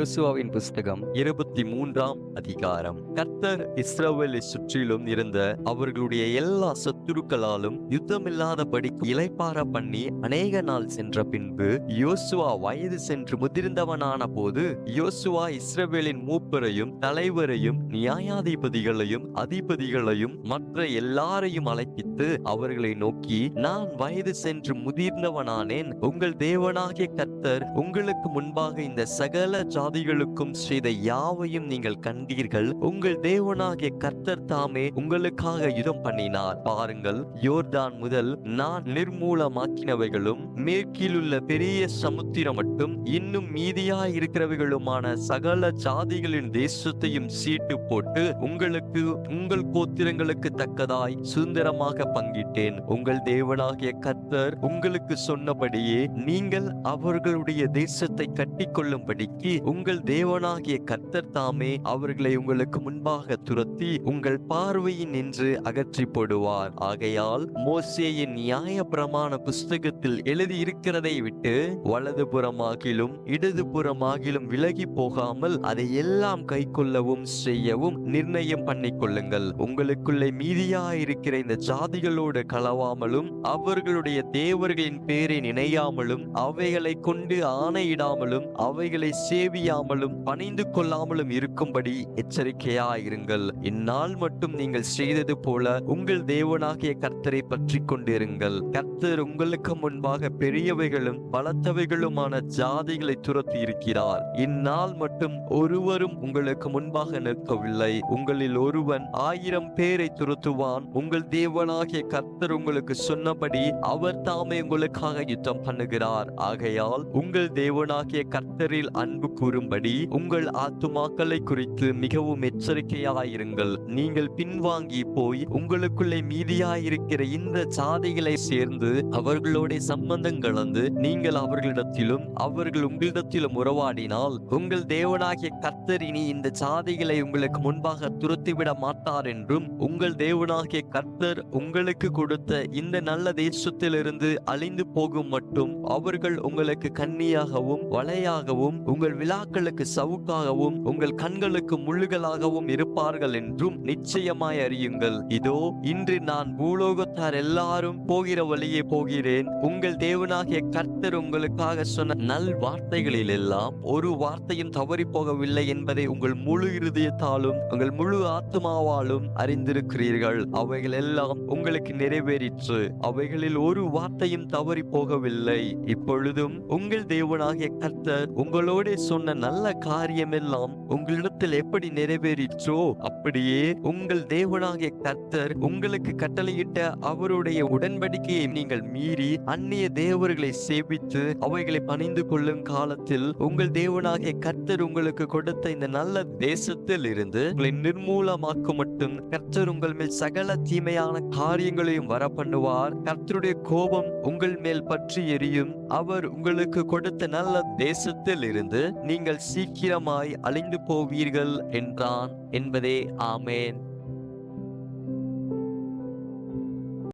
யோசுவாவின் புஸ்தகம் 23ஆம் அதிகாரம். கர்த்தர் இஸ்ரவேலை சுற்றிலும் இருந்த அவர்களுடைய எல்லா சத்துருக்களாலும் யுத்தமில்லாதபடி இளைப்பாற பண்ணி அநேக நாள் சென்ற பின்பு யோசுவா வயது சென்று முதிர்ந்தவனான போது யோசுவா இஸ்ரவேலின் மூப்பரையும் தலைவரையும் நியாயாதிபதிகளையும் அதிபதிகளையும் மற்ற எல்லாரையும் அழைப்பித்து அவர்களை நோக்கி, நான் வயது சென்று முதிர்ந்தவனானேன். உங்கள் தேவனாகிய கர்த்தர் உங்களுக்கு முன்பாக இந்த சகல ஜாதிகளுக்கும் செய்த யாவையும் நீங்கள் கண்டீர்கள். உங்கள் தேவனாகிய கர்த்தர் தாமே உங்களுக்காக யுத்தம் பண்ணினார். பாருங்கள், யோர்தான் முதல் நான் நிர்மூலமாக்கினவைகளும் மேற்கிலுள்ள பெரிய சமுத்திரம் மட்டும் இன்னும் மீதியாய் இருக்கிறவைகளுமான சகல ஜாதிகளின் தேசத்தையும் சீட்டு போட்டு உங்களுக்கு உங்கள் கோத்திரங்களுக்கு தக்கதாய் சுதந்திரமாக பங்கிட்டேன். உங்கள் தேவனாகிய கர்த்தர் உங்களுக்கு சொன்னபடியே நீங்கள் அவர்களுடைய தேசத்தை கட்டிக்கொள்ளும்படிக்கு உங்கள் தேவனாகிய கர்த்தர் தாமே அவர்களை உங்களுக்கு முன்பாக துரத்தி உங்கள் பார்வையின் நின்று அகற்றி போடுவார். ஆகையால் மோசேயின் நியாய பிரமாண புஸ்தகத்தில் எழுதி இருக்கிறதை விட்டு வலது புறமாகிலும் இடது புறமாகிலும் விலகி போகாமல் அதை எல்லாம் கை கொள்ளவும் செய்யவும் நிர்ணயம் பண்ணிக்கொள்ளுங்கள். உங்களுக்குள்ளே மீதியாயிருக்கிற இந்த ஜாதிகளோடு கலவாமலும் அவர்களுடைய தேவர்களின் பேரை நினையாமலும் அவைகளை கொண்டு ஆணையிடாமலும் அவைகளை சேவியாமலும் பணிந்து கொள்ளாமலும் இருக்கும்படி எச்சரிக்கையாயிருங்கள். இந்நாள் மட்டும் நீங்கள் செய்தது போல உங்கள் தேவனாகிய கர்த்தரை பற்றி கொண்டிருங்கள். கர்த்தர் உங்களுக்கு முன்பாக பெரியவைகளும் பலத்தவைகளுமான ஜாதிகளை துரத்தி இருக்கிறார். இந்நாள் மட்டும் ஒருவரும் உங்களுக்கு முன்பாக நிற்கவில்லை. உங்களில் ஒருவன் 1000 பேரை துரத்துவான். உங்கள் தேவனாகிய கர்த்தர் உங்களுக்கு சொன்னபடி அவர் தாமே உங்களுக்காக யுத்தம் பண்ணுகிறார். ஆகையால் உங்கள் தேவனாகிய கர்த்தரில் அன்பு கூறும்படி உங்கள் ஆத்துமாக்களை குறித்து மிகவும் எச்சரிக்கையாயிருங்கள். நீங்கள் பின்வாங்கி போய் உங்களுக்குள்ளே மீதியாயிருக்கிற இந்த ஜாதிகளை சேர்ந்து அவர்களோட சம்பந்தம் கலந்து நீங்கள் அவர்களிடத்திலும் அவர்கள் உங்களிடத்திலும் உறவாடினால் உங்கள் தேவனாகிய கர்த்தர் இனி இந்த ஜாதிகளை உங்களுக்கு முன்பாக துரத்திவிட மாட்டார் என்றும் உங்கள் தேவனாகிய கர்த்தர் உங்களுக்கு கொடுத்த இந்த நல்ல தேசத்திலிருந்து அழிந்து போகும் மட்டும் அவர்கள் உங்களுக்கு கண்ணியாகவும் வலையாகவும் உங்கள் விழாக்களுக்கு சவுக்காகவும் உங்கள் கண்களுக்கு முள்ளுகளாகவும் இருப்பார்கள் என்றும் நிச்சயமாய் அறியுங்கள். இதோ இன்று நான் பூலோகத்தார் எல்லாரும் போகிற வழியே போகிறேன். உங்கள் தேவனாகிய கர்த்தர் உங்களுக்காக சொன்ன நல் வார்த்தைகளில் எல்லாம் ஒரு வார்த்தையும் தவறி போகவில்லை என்பதை உங்கள் முழு இருதயத்தாலும் உங்கள் முழு ஆத்மாவாலும் அறிந்திருக்கிறீர்கள். அவைகள் எல்லாம் உங்களுக்கு நிறைவேறிற்று. அவைகளில் ஒரு வார்த்தையும் தவறி போகவில்லை. இப்பொழுதும் உங்கள் தேவனாகிய கர்த்தர் உங்களோட சொன்ன நல்ல காரியம் எல்லாம் உங்களிடத்தில் எப்படி நிறைவேறிற்றோ அப்படியே உங்கள் தேவனாகிய கர்த்தர் உங்களுக்கு கட்டளையிட்ட அவருடைய உடன்படிக்கையை நீங்கள் மீறி அந்நிய தேவர்களை சேவித்து அவைகளை பணிந்து கொள்ளும் காலத்தில் உங்கள் தேவனாகிய கர்த்தர் உங்களுக்கு கொடுத்த இந்த நல்ல தேசத்தில் இருந்து உங்களை நிர்மூலமாக்கும் மட்டும் கர்த்தர் உங்கள் மேல் சகல தீமையான காரியங்களையும் வர பண்ணுவார். கர்த்தருடைய கோபம் உங்கள் மேல் பற்றி எரியும். அவர் உங்களுக்கு கொடுத்த நல்ல தேசத்தில் இருந்து நீங்கள் சீக்கிரமாய் அழிந்து போவீர்கள் என்றான் என்பதே. ஆமேன்.